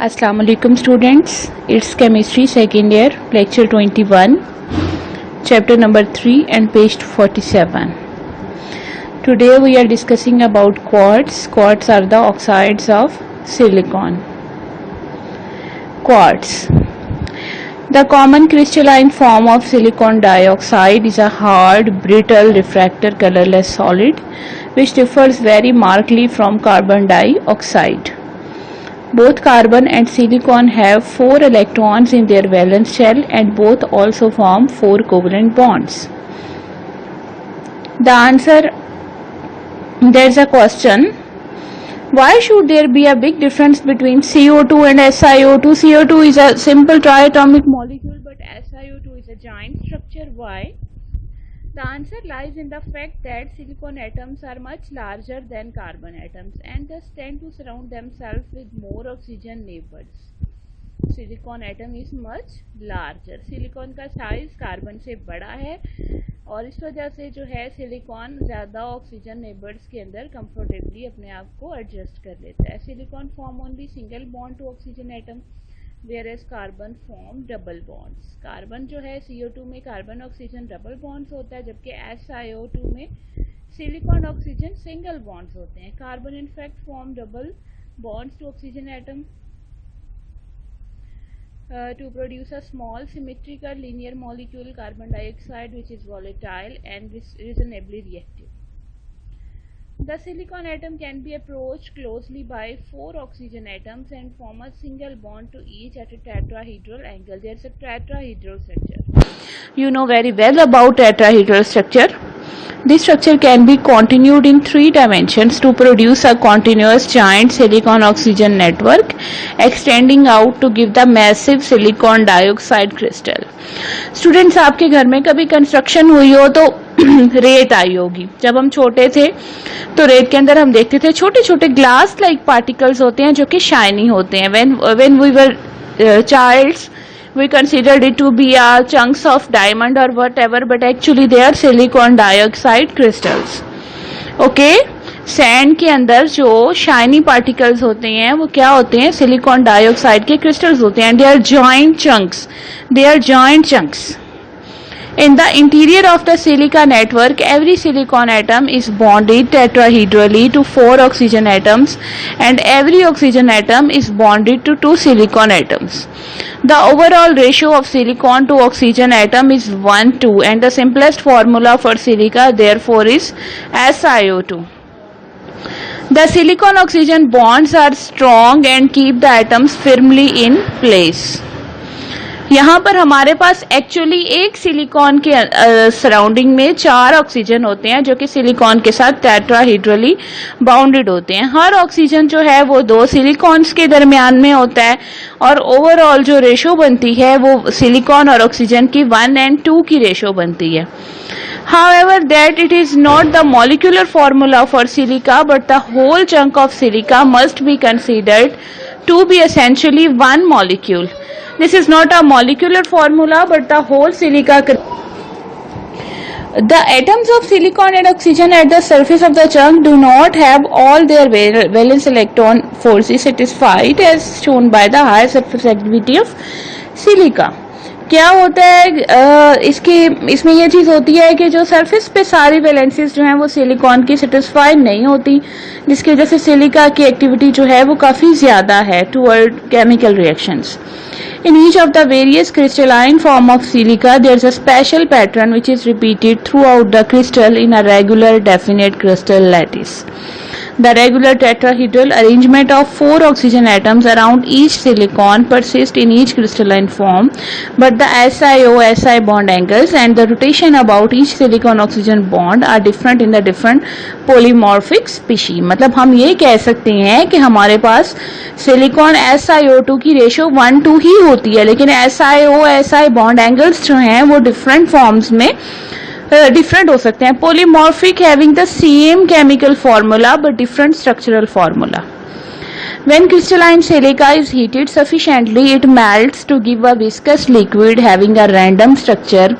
Assalamu alaikum students, it's chemistry second year, lecture 21, chapter number 3 and page 47. Today we are discussing about quartz. Quartz are the oxides of silicon. Quartz. The common crystalline form of silicon dioxide is a hard, brittle, refractor colorless solid which differs very markedly from carbon dioxide. Both carbon and silicon have 4 electrons in their valence shell and both also form 4 covalent bonds. The answer, there's a question, why should there be a big difference between CO2 and SiO2? CO2 is a simple triatomic molecule but SiO2 is a giant structure. Why? The answer lies in the fact that silicon atoms are much larger than carbon atoms and thus tend to surround themselves with more oxygen neighbors. Silicon atom is much larger. Silicon का size carbon से बड़ा है और इस वजह से जो है सिलिकॉन ज़्यादा ऑक्सीजन नेबर्स के अंदर कंफर्टेबली अपने आप को एडजस्ट कर लेता है. Silicon form only single bond to oxygen atom whereas carbon form double bonds. Carbon जो है CO2 में कार्बन ऑक्सीजन डबल बॉन्ड्स होता है जबकि SiO2 में सिलिकॉन ऑक्सीजन सिंगल बॉन्ड्स होते हैं. Carbon in fact form double bonds to oxygen atom to produce a small symmetrical linear molecule carbon dioxide which is volatile and reasonably reactive. The silicon atom can be approached closely by 4 oxygen atoms and form a single bond to each at a tetrahedral angle. There is a tetrahedral structure. You know very well about tetrahedral structure. This structure can be continued in 3 dimensions to produce a continuous giant silicon oxygen network extending out to give the massive silicon dioxide crystal. Students, आपके घर में कभी construction हुई हो तो रेत आई होगी. जब हम छोटे थे तो रेत के अंदर हम देखते थे छोटे छोटे ग्लास लाइक पार्टिकल्स होते हैं जो कि शाइनी होते हैं. when we were childs we considered it to be a chunks of diamond or whatever, but actually they are silicon dioxide crystals. Okay, sand के अंदर जो शाइनी पार्टिकल्स होते हैं वो क्या होते हैं? सिलिकॉन डाइऑक्साइड के क्रिस्टल्स होते हैं. they are joint chunks. In the interior of the silica network, every silicon atom is bonded tetrahedrally to 4 oxygen atoms and every oxygen atom is bonded to 2 silicon atoms. The overall ratio of silicon to oxygen atom is 1:2 and the simplest formula for silica therefore is SiO2. The silicon oxygen bonds are strong and keep the atoms firmly in place. यहाँ पर हमारे पास actually एक silicon के surrounding में 4 oxygen होते हैं जो कि सिलिकॉन के साथ टेट्राहेड्रली बाउंडेड होते हैं. हर ऑक्सीजन जो है वो 2 सिलिकॉन्स के दरमियान में होता है और ओवरऑल जो रेशो बनती है वो सिलिकॉन और ऑक्सीजन की 1:2 की रेशो बनती है. However, that it is not the molecular formula for silica but the whole chunk of silica must be considered to be essentially one molecule. This is not a molecular formula but the whole silica. The atoms of silicon and oxygen at the surface of the chunk do not have all their valence electron forces satisfied as shown by the high surface activity of silica. क्या होता है इसमें ये चीज़ होती है कि जो surface पे सारी वैलेंसीज जो हैं वो सिलिकॉन की सेटिस्फाइड नहीं होती जिसकी वजह से सिलिका की एक्टिविटी जो है वो काफ़ी ज़्यादा है toward chemical reactions. In each of the various crystalline form of silica, there is a special pattern which is repeated throughout the crystal in a regular definite crystal lattice. The regular tetrahedral arrangement of 4 oxygen atoms around each silicon persist in each crystalline form, but the SiO-Si bond angles and the rotation about each silicon-oxygen bond are different in the different polymorphic species. मतलब हम ये कह सकते हैं कि हमारे पास silicon SiO2 की ratio 1:2 ही होती है लेकिन SiO-Si बॉन्ड एंगल्स जो हैं वो डिफरेंट फॉर्म्स में डिफरेंट हो सकते हैं. Polymorphic having the same chemical formula but different structural formula. When crystalline silica is heated sufficiently, it melts to give a viscous liquid having a random structure,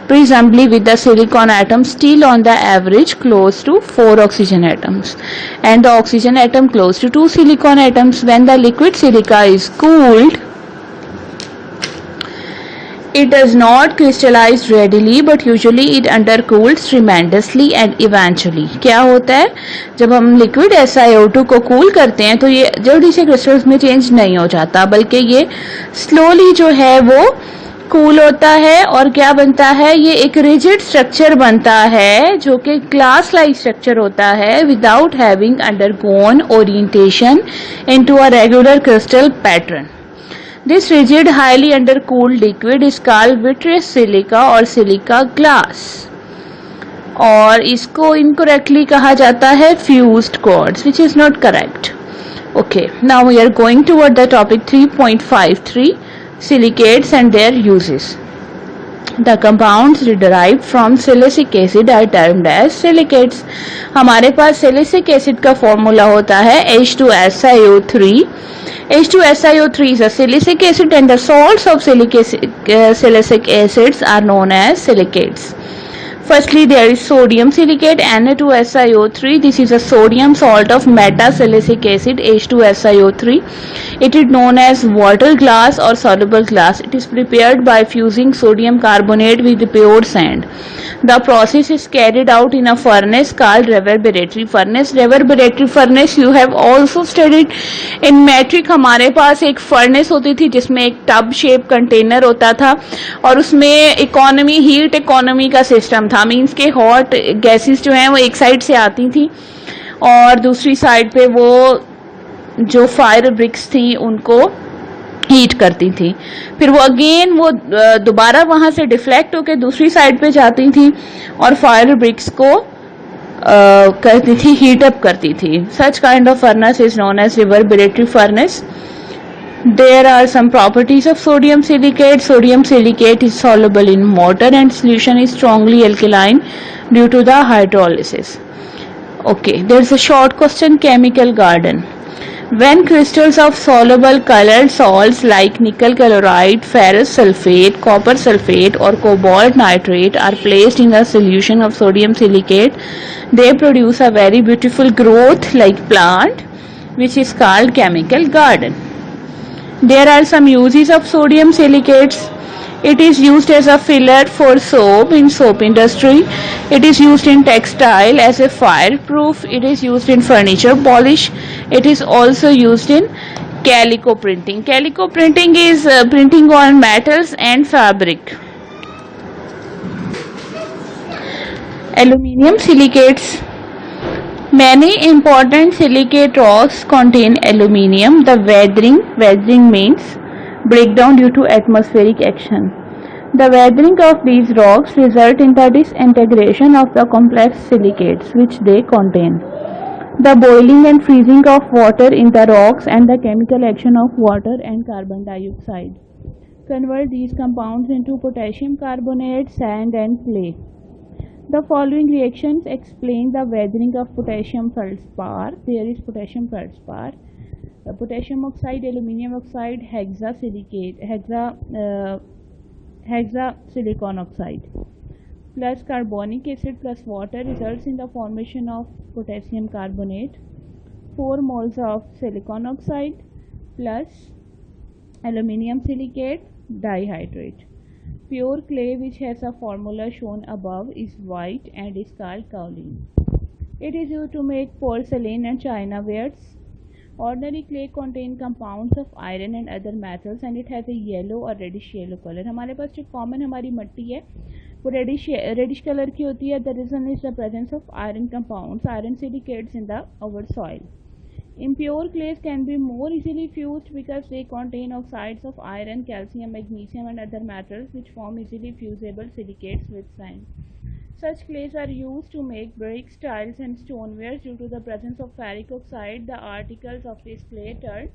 presumably with the silicon atoms still on the average close to 4 oxygen atoms and the oxygen atom close to 2 silicon atoms. When the liquid silica is cooled, it does not crystallize readily, but usually it undercools tremendously and eventually. क्या होता है, जब हम liquid SiO2 को cool करते हैं तो ये जल्दी से क्रिस्टल्स में चेंज नहीं हो जाता, बल्कि ये स्लोली जो है वो कूल होता है और क्या बनता है, ये एक रिजिड स्ट्रक्चर बनता है जो कि ग्लास लाइक स्ट्रक्चर होता है without having undergone orientation into a regular crystal pattern. This rigid, highly undercooled liquid is called vitreous silica or silica glass. और इसको incorrectly कहा जाता है fused quartz, which is not correct. Okay, now we are going toward the topic 3.53, silicates and their uses. The compounds derived from silicic acid are termed as silicates. हमारे पास silicic acid का formula होता है H2SiO3. H2SiO3 is a silicic acid and the salts of silicic acids are known as silicates. Firstly, there is sodium silicate Na2SiO3. This is a sodium salt of metasilicic acid H2SiO3. It is known as water glass or soluble glass. It is prepared by fusing sodium carbonate with pure sand. The process is carried out in a furnace called reverberatory furnace. Reverberatory furnace you have also studied in metric. हमारे पास एक furnace होती थी जिसमें एक tub shape container होता था और उसमें इकोनॉमी हीट इकोनॉमी का सिस्टम था. मीन्स के हॉट गैसेस जो हैं वो एक साइड से आती थी और दूसरी साइड पे वो जो फायर ब्रिक्स थी उनको हीट करती थी, फिर वो अगेन वो दोबारा वहां से डिफ्लेक्ट होकर दूसरी साइड पे जाती थी और फायर ब्रिक्स को करती थी, हीट अप करती थी. Such kind of furnace is known as reverberatory furnace. There are some properties of sodium silicate. Sodium silicate is soluble in water and solution is strongly alkaline due to the hydrolysis. Okay, there is a short question, chemical garden. When crystals of soluble colored salts like nickel chloride, ferrous sulfate, copper sulfate or cobalt nitrate are placed in a solution of sodium silicate, they produce a very beautiful growth like plant which is called chemical garden. There are some uses of sodium silicates. It is used as a filler for soap in soap industry. It is used in textile as a fireproof. It is used in furniture polish. It is also used in calico printing. Calico printing is printing on metals and fabric. Aluminium silicates. Many important silicate rocks contain aluminium. The weathering means breakdown due to atmospheric action. The weathering of these rocks result in the disintegration of the complex silicates which they contain. The boiling and freezing of water in the rocks and the chemical action of water and carbon dioxide convert these compounds into potassium carbonate, sand and clay. The following reactions explain the weathering of potassium feldspar. There is potassium feldspar, potassium oxide, aluminium oxide, hexasilicon oxide plus carbonic acid plus water results in the formation of potassium carbonate. 4 moles of silicon oxide plus aluminium silicate dihydrate. Pure clay which has a formula shown above is white and is called kaolin. It is used to make porcelain and chinawares. Ordinary clay contain compounds of iron and other metals and it has a yellow or reddish yellow color. हमारे पास जो common हमारी मिट्टी है वो reddish colour की होती है. The reason is the presence of iron compounds, iron silicates in our soil. Impure clays can be more easily fused because they contain oxides of iron, calcium, magnesium and other metals which form easily fusible silicates with sand. Such clays are used to make bricks, tiles and stonewares. Due to the presence of ferric oxide, the articles of this clay turn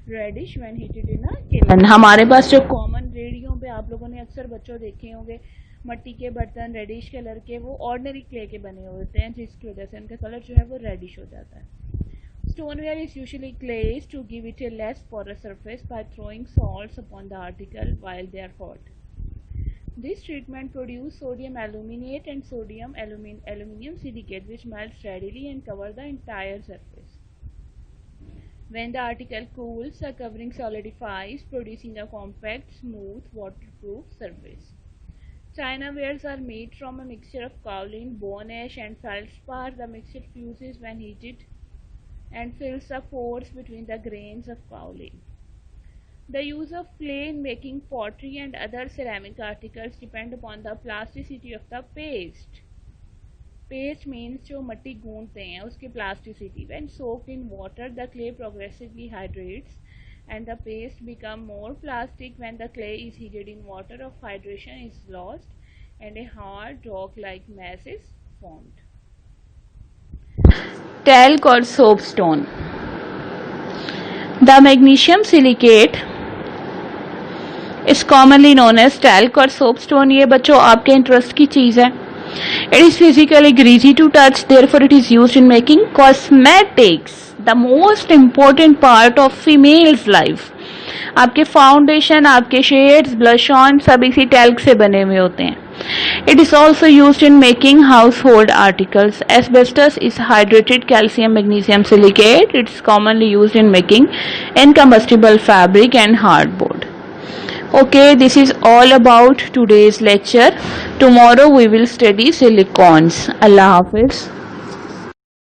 reddish when heated in a kiln. हमारे पास जो common radio पे आप लोगों ने अक्सर बच्चों देखे होंगे मट्टी के बर्तन रेडिश कलर के, वो ऑर्डिनरी क्ले के बने होते हैं जिसकी वजह से उनका कलर जो है वो रेडिश हो जाता है. Stoneware is usually glazed to give it a less porous surface by throwing salts upon the article while they are hot. This treatment produces sodium aluminate and sodium aluminium silicate, which melts readily and cover the entire surface. When the article cools, the covering solidifies, producing a compact, smooth, waterproof surface. China wares are made from a mixture of kaolin, bone ash, and feldspar. The mixture fuses when heated and fills the pores between the grains of kaolin. The use of clay in making pottery and other ceramic articles depend upon the plasticity of the paste. Paste means जो मट्टी गूंथते हैं उसकी plasticity. When soaked in water, the clay progressively hydrates and the paste become more plastic. When the clay is heated in water, of hydration is lost and a hard rock-like mass is formed. Talc or soapstone. The magnesium silicate is commonly known as talc or soapstone. ये बच्चों आपके interest की चीज़ है. It is physically greasy to touch, therefore it is used in making cosmetics. The most important part of female's life. आपके foundation, आपके shades, blush on सब इसी talc से बने हुए होते हैं. It is also used in making household articles. Asbestos is hydrated calcium magnesium silicate. It is commonly used in making incombustible fabric and hardboard. Okay, this is all about today's lecture. Tomorrow we will study silicons. Allah Hafiz.